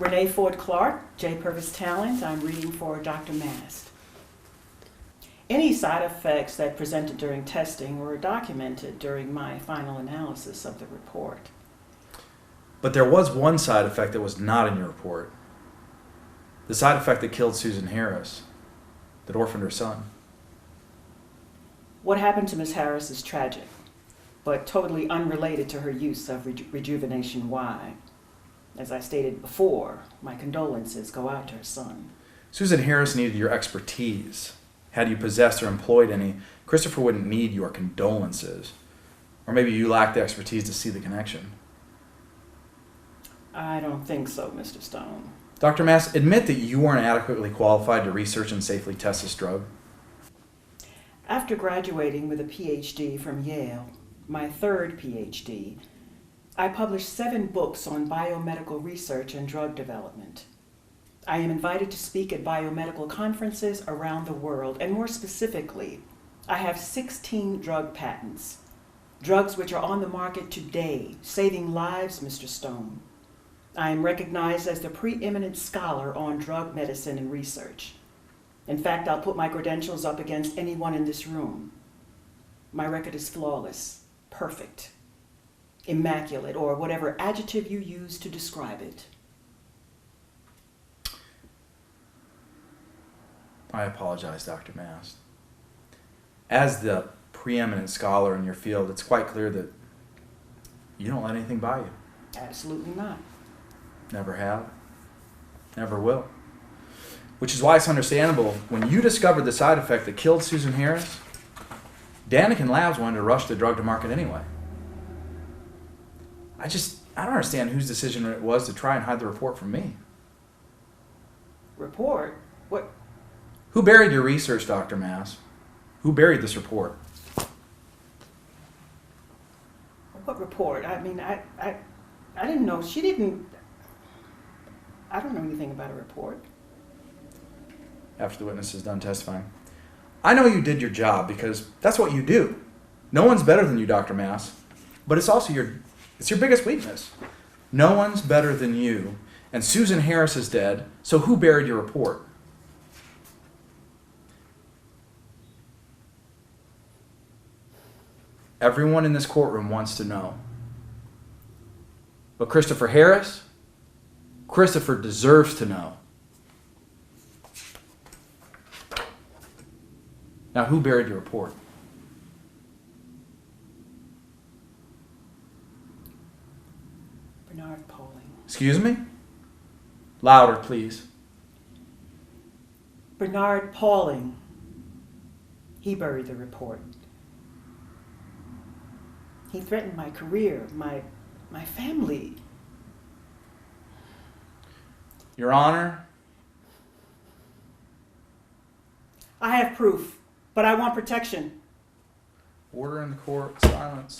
Rene Ford Clark, J. Purvis Talent. I'm reading for Dr. MAST. Any side effects that presented during testing were documented during my final analysis of the report. But there was one side effect that was not in your report. The side effect that killed Susan Harris, that orphaned her son. What happened to Ms. Harris is tragic, but totally unrelated to her use of Rejuvenation Y. As I stated before, my condolences go out to her son. Susan Harris needed your expertise. Had you possessed or employed any, Christopher wouldn't need your condolences. Or maybe you lacked the expertise to see the connection. I don't think so, Mr. Stone. Dr. Mass, admit that you weren't adequately qualified to research and safely test this drug. After graduating with a PhD from Yale, my third PhD, I published 7 books on biomedical research and drug development. I am invited to speak at biomedical conferences around the world, and more specifically, I have 16 drug patents, drugs which are on the market today, saving lives, Mr. Stone. I am recognized as the preeminent scholar on drug medicine and research. In fact, I'll put my credentials up against anyone in this room. My record is flawless, perfect, immaculate, or whatever adjective you use to describe it. I apologize, Dr. Mast. As the preeminent scholar in your field, it's quite clear that you don't let anything by you. Absolutely not. Never have, never will. Which is why it's understandable, when you discovered the side effect that killed Susan Harris, Daniken Labs wanted to rush the drug to market anyway. I don't understand whose decision it was to try and hide the report from me. Report? What? Who buried your research, Dr. Mass? Who buried this report? What report? I mean, I didn't know. She didn't. I don't know anything about a report. After the witness is done testifying. I know you did your job because that's what you do. No one's better than you, Dr. Mass. But it's also your biggest weakness. No one's better than you. And Susan Harris is dead, so who buried your report? Everyone in this courtroom wants to know. But Christopher Harris, Christopher deserves to know. Now, who buried your report? Bernard Pauling. Excuse me? Louder, please. Bernard Pauling. He buried the report. He threatened my career, my family. Your Honor, I have proof, but I want protection. order in the court, silence.